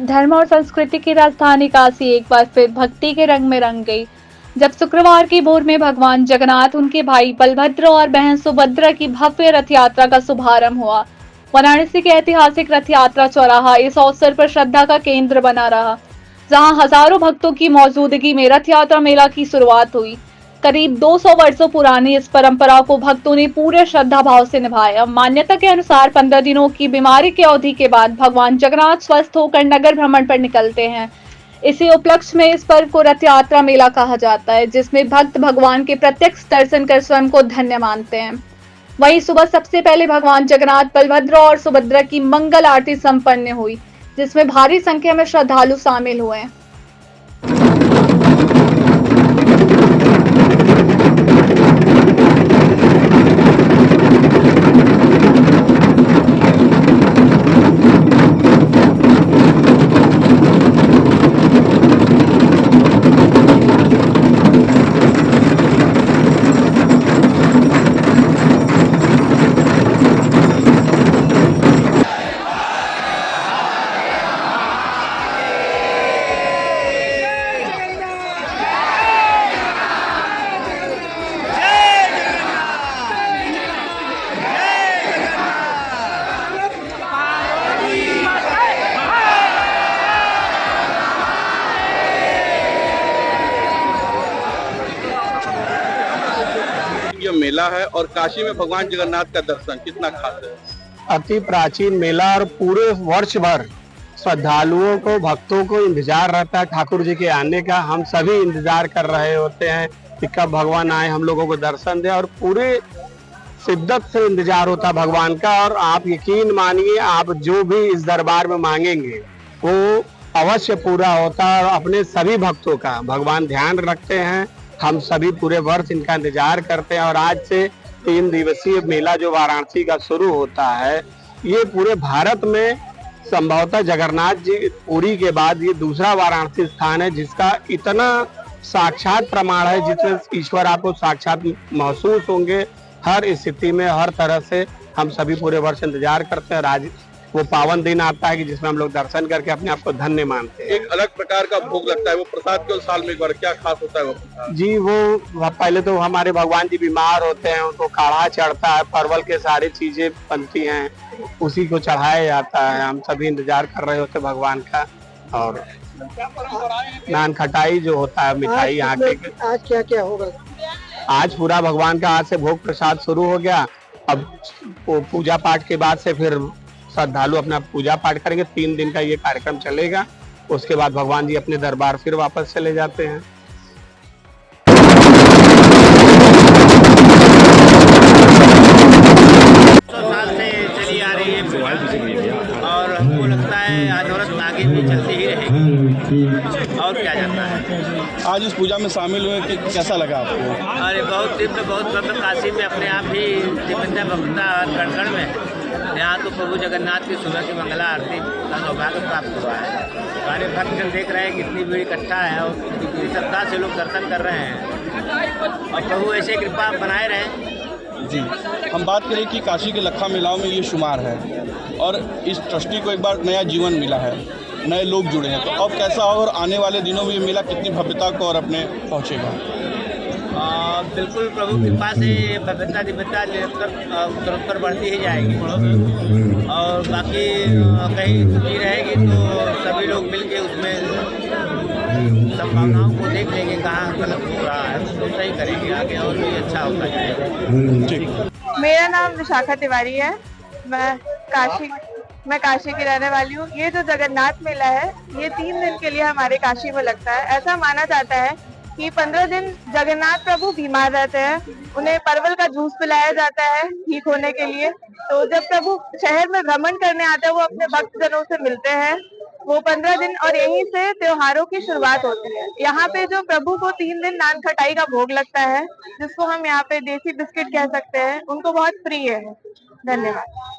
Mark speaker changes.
Speaker 1: धर्म और संस्कृति की राजधानी काशी एक बार फिर भक्ति के रंग में रंग गई, जब शुक्रवार की भोर में भगवान जगन्नाथ, उनके भाई बलभद्र और बहन सुभद्रा की भव्य रथ यात्रा का शुभारंभ हुआ। वाराणसी के ऐतिहासिक रथ यात्रा चौराहा इस अवसर पर श्रद्धा का केंद्र बना रहा, जहां हजारों भक्तों की मौजूदगी में रथ यात्रा मेला की शुरुआत हुई। करीब 200 वर्षों पुरानी इस परंपरा को भक्तों ने पूरे श्रद्धा भाव से निभाया। मान्यता के अनुसार 15 दिनों की बीमारी की अवधि के बाद भगवान जगन्नाथ स्वस्थ होकर नगर भ्रमण पर निकलते हैं। इसी उपलक्ष्य में इस पर्व को रथ यात्रा मेला कहा जाता है, जिसमें भक्त भगवान के प्रत्यक्ष दर्शन कर स्वयं को धन्य मानते हैं। वहीं सुबह सबसे पहले भगवान जगन्नाथ, बलभद्र और सुभद्रा की मंगल आरती संपन्न हुई, जिसमें भारी संख्या में श्रद्धालु शामिल हुए।
Speaker 2: ये मेला है और काशी में भगवान जगन्नाथ का दर्शन कितना खास है।
Speaker 3: अति प्राचीन मेला और पूरे वर्ष भर श्रद्धालुओं को, भक्तों को इंतजार रहता है ठाकुर जी के आने का। हम सभी इंतजार कर रहे होते हैं कि कब भगवान आए, हम लोगों को दर्शन दे, और पूरे शिद्दत से इंतजार होता है भगवान का। और आप यकीन मानिए, आप जो भी इस दरबार में मांगेंगे वो अवश्य पूरा होता है। और अपने सभी भक्तों का भगवान ध्यान रखते हैं। हम सभी पूरे वर्ष इनका इंतजार करते हैं। और आज से 3 दिवसीय मेला जो वाराणसी का शुरू होता है, ये पूरे भारत में संभवतः जगन्नाथ जी पुरी के बाद ये दूसरा वाराणसी स्थान है जिसका इतना साक्षात प्रमाण है, जिसमें ईश्वर आपको साक्षात महसूस होंगे हर स्थिति में। हर तरह से हम सभी पूरे वर्ष इंतजार करते हैं। आज वो पावन दिन आता है कि जिसमें हम लोग दर्शन करके अपने आप को धन्य मानते हैं।
Speaker 2: एक अलग प्रकार का भोग लगता है, वो प्रसाद के साल में एक बार क्या खास होता है वो प्रसाद?
Speaker 3: जी, वो पहले तो हमारे भगवान जी बीमार होते हैं, उनको काढ़ा चढ़ता है, परवल के सारी चीजें बनती हैं, उसी को चढ़ाया जाता है। हम सभी इंतजार कर रहे होते भगवान का। और नान खटाई जो होता है, मिठाई यहाँ के।
Speaker 4: आज क्या क्या होगा?
Speaker 3: आज पूरा भगवान का आज से भोग प्रसाद शुरू हो गया। अब पूजा पाठ के बाद से फिर श्रद्धालु अपना पूजा पाठ करेंगे। 3 दिन का ये कार्यक्रम चलेगा। उसके बाद भगवान जी अपने दरबार फिर वापस चले जाते हैं।
Speaker 5: साल से चली आ रही है और हमको लगता है आधुनिक आगे भी चलती ही रहेगी। और क्या जाता है।
Speaker 2: आज इस पूजा में शामिल हुए कि कैसा लगा आपको?
Speaker 5: अरे बहुत दिव्य, बहुत भव्य। काशी में अपने आप ही दिव्यता भक्ता कण में यहाँ तो प्रभु जगन्नाथ की सुबह की मंगला आरती का सौभाग्य प्राप्त हुआ है। सारे भक्तजन देख रहे हैं कितनी बड़ी इकट्ठा है और कितनी श्रद्धा से लोग दर्शन कर रहे हैं। और प्रभु ऐसे कृपा बनाए रहे।
Speaker 2: जी, हम बात करें कि काशी के लखा मेलाओं में ये शुमार है और इस ट्रस्टी को एक बार नया जीवन मिला है, नए लोग जुड़े हैं, तो अब कैसा और आने वाले दिनों में ये मेला कितनी भव्यता को और अपने पहुँचेगा?
Speaker 5: बिल्कुल प्रभु कृपा से भव्यता दिव्यता उत्तर बढ़ती ही जाएगी। और बाकी कहीं छुट्टी रहेगी तो सभी लोग मिलके उसमें संभावनाओं को देख लेंगे, कहाँ गलत हो रहा है तो सही करेंगे आगे और भी अच्छा होता जाएगा।
Speaker 6: मेरा नाम विशाखा तिवारी है। मैं काशी की रहने वाली हूँ। ये जो जगन्नाथ मेला है, ये 3 दिन के लिए हमारे काशी में लगता है। ऐसा माना जाता है कि 15 दिन जगन्नाथ प्रभु बीमार रहते हैं, उन्हें परवल का जूस पिलाया जाता है ठीक होने के लिए। तो जब प्रभु शहर में भ्रमण करने आते हैं, वो अपने भक्तजनों से मिलते हैं। वो 15 दिन और यहीं से त्योहारों की शुरुआत होती है। यहाँ पे जो प्रभु को 3 दिन नान खटाई का भोग लगता है, जिसको हम यहाँ पे देसी बिस्किट कह सकते हैं, उनको बहुत प्रिय है। धन्यवाद।